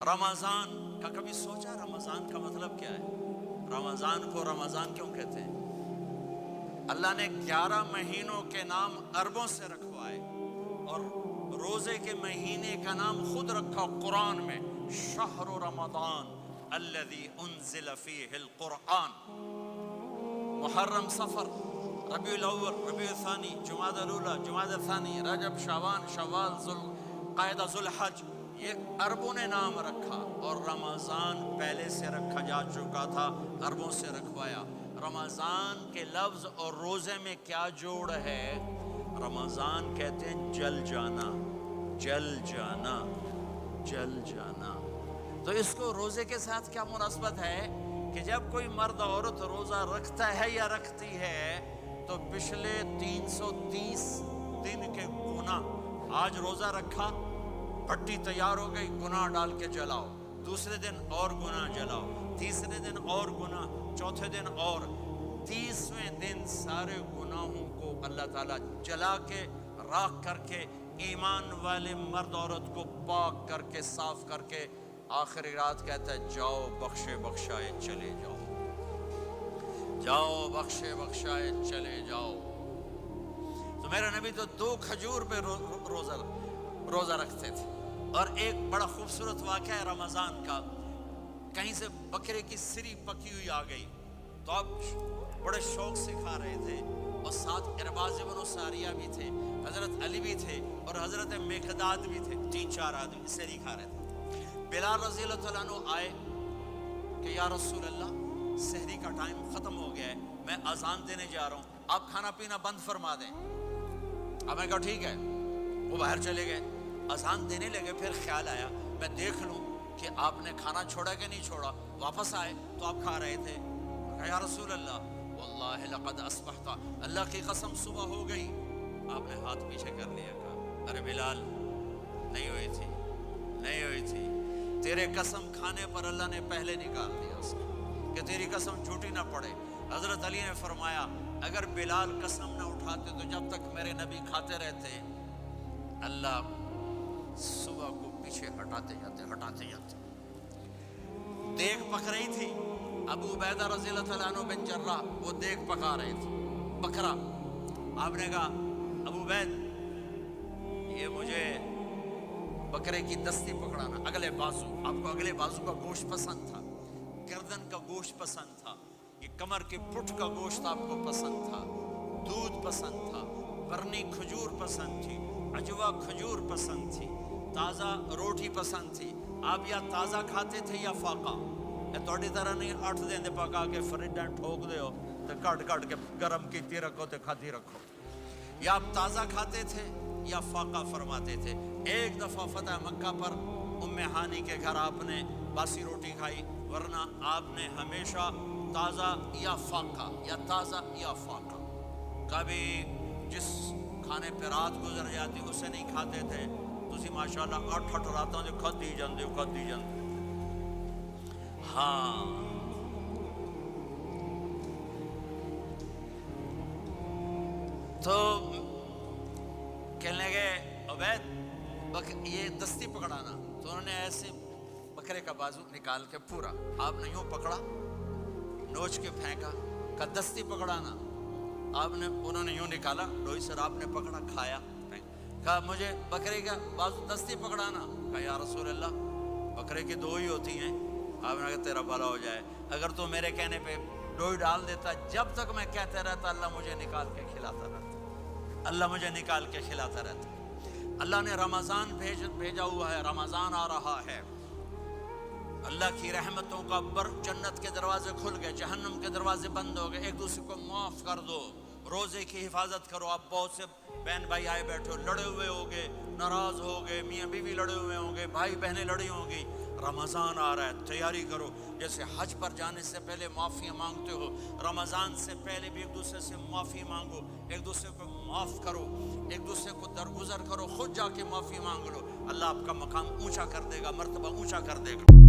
رمضان کا کبھی سوچا رمضان کا مطلب کیا ہے؟ رمضان کو رمضان کیوں کہتے ہیں؟ اللہ نے 11 مہینوں کے نام عربوں سے رکھوائے اور روزے کے مہینے کا نام خود رکھا قرآن میں، شہر رمضان الذی انزل فیہ القرآن۔ محرم، صفر، ربیع الاول، ربیع الثانی، جمادی الاولی، جمادی الثانی، رجب، شعبان، شوال، ذوالقعدہ، ذوالحج، یہ عربوں نے نام رکھا، اور رمضان پہلے سے رکھا جا چکا تھا، عربوں سے رکھوایا۔ رمضان کے لفظ اور روزے میں کیا جوڑ ہے؟ رمضان کہتے ہیں جل جانا، جل جانا، جل جانا۔ تو اس کو روزے کے ساتھ کیا مناسبت ہے کہ جب کوئی مرد عورت روزہ رکھتا ہے یا رکھتی ہے تو پچھلے 330 دن کے گناہ، آج روزہ رکھا، پٹی تیار ہو گئی، گناہ ڈال کے جلاؤ، دوسرے دن اور گناہ جلاؤ، تیسرے دن اور گناہ، چوتھے دن اور، 30ویں دن سارے گناہوں کو اللہ تعالیٰ جلا کے، راکھ کر کے، ایمان والے مرد عورت کو پاک کر کے، صاف کر کے، آخری رات کہتا ہے جاؤ بخشے بخشائے چلے جاؤ، جاؤ بخشے بخشائے چلے جاؤ۔ تو میرا نبی تو 2 کھجور پہ روزہ رکھتے تھے۔ اور ایک بڑا خوبصورت واقعہ ہے رمضان کا، کہیں سے بکرے کی سری پکی ہوئی آ گئی تو آپ بڑے شوق سے کھا رہے تھے، اور ساتھ ارباز بن ساریہ بھی تھے، حضرت علی بھی تھے، اور حضرت مقداد بھی تھے، 3-4 آدمی سری کھا رہے تھے۔ بلال رضی اللہ تعالیٰ عنہ آئے کہ یا رسول اللہ، سحری کا ٹائم ختم ہو گیا ہے، میں اذان دینے جا رہا ہوں، آپ کھانا پینا بند فرما دیں۔ اب میں کہا ٹھیک ہے، وہ باہر چلے گئے، اذان دینے لگے، پھر خیال آیا میں دیکھ لوں کہ آپ نے کھانا چھوڑا کہ نہیں چھوڑا۔ واپس آئے تو آپ کھا رہے تھے۔ کہا یا رسول اللہ واللہ لقد اصبحت، اللہ کی قسم صبح ہو گئی۔ آپ نے ہاتھ پیچھے کر لیا، کہا ارے بلال، نہیں ہوئی تھی، نہیں ہوئی تھی، تیرے قسم کھانے پر اللہ نے پہلے نکال دیا اس کو کہ تیری قسم جھوٹی نہ پڑے۔ حضرت علی نے فرمایا اگر بلال قسم نہ اٹھاتے تو جب تک میرے نبی کھاتے رہتے، اللہ صبح کو پیچھے ہٹاتے جاتے۔ دیگ پک رہی تھی، ابو عبیدہ رضی اللہ تعالیٰ عنہ بن جراح وہ دیگ پکا رہے تھے، بکرا۔ آپ نے کہا ابو عبید، یہ مجھے بکرے کی دستی پکڑانا، اگلے بازو، آپ کو اگلے بازو کا گوشت پسند تھا، گردن کا گوشت پسند تھا، یہ کمر کے پٹھ کا گوشت آپ کو پسند تھا، دودھ پسند تھا، برنی کھجور پسند تھی، عجوا کھجور پسند تھی، تازہ روٹی پسند تھی۔ آپ یا تازہ کھاتے تھے یا فاقہ، تھوڑی طرح نہیں 8 دن پکا کے فریج ٹھوک دے ہو تو کٹ کے گرم کیتی رکھو تو کھاتی رکھو، یا آپ تازہ کھاتے تھے یا فاقہ فرماتے تھے۔ ایک دفعہ فتح مکہ پر ام ہانی کے گھر آپ نے باسی روٹی کھائی، ورنہ آپ نے ہمیشہ تازہ یا فاقہ، یا تازہ یا فاقہ، کبھی جس کھانے پہ رات گزر جاتی اسے نہیں کھاتے تھے۔ تسی ماشاءاللہ 8 راتوں جو کھدی جاندے ہو۔ ہاں، تو کہنے لگے عبید یہ دستی پکڑانا، تو انہوں نے ایسے بکرے کا بازو نکال کے پورا، آپ نے یوں پکڑا، نوچ کے پھینکا، کہ دستی پکڑانا، انہوں نے یوں نکالا، ڈوئی سر آپ نے پکڑا، کھایا، کہا مجھے بکرے کا بازو دستی پکڑانا۔ کہا یا رسول اللہ بکرے کی 2 ہی ہوتی ہیں۔ آپ نے کہا تیرا بھلا ہو جائے، اگر تو میرے کہنے پہ ڈوئی ڈال دیتا، جب تک میں کہتے رہتا اللہ مجھے نکال کے کھلاتا رہتا، اللہ مجھے نکال کے کھلاتا رہتا۔ اللہ نے رمضان بھیجا ہوا ہے، رمضان آ رہا ہے، اللہ کی رحمتوں کا جنت کے دروازے کھل گئے، جہنم کے دروازے بند ہو گئے، ایک دوسرے کو معاف کر دو، روزے کی حفاظت کرو۔ آپ بہت سے بہن بھائی آئے بیٹھے ہو، لڑے ہوئے ہوگے، ناراض ہوگے، میاں بیوی لڑے ہوئے ہوں گے، بھائی بہنیں لڑی ہوں گی۔ رمضان آ رہا ہے، تیاری کرو۔ جیسے حج پر جانے سے پہلے معافیاں مانگتے ہو، رمضان سے پہلے بھی ایک دوسرے سے معافی مانگو، ایک دوسرے کو معاف کرو، ایک دوسرے کو درگزر کرو، خود جا کے معافی مانگ لو، اللہ آپ کا مقام اونچا کر دے گا، مرتبہ اونچا کر دے گا۔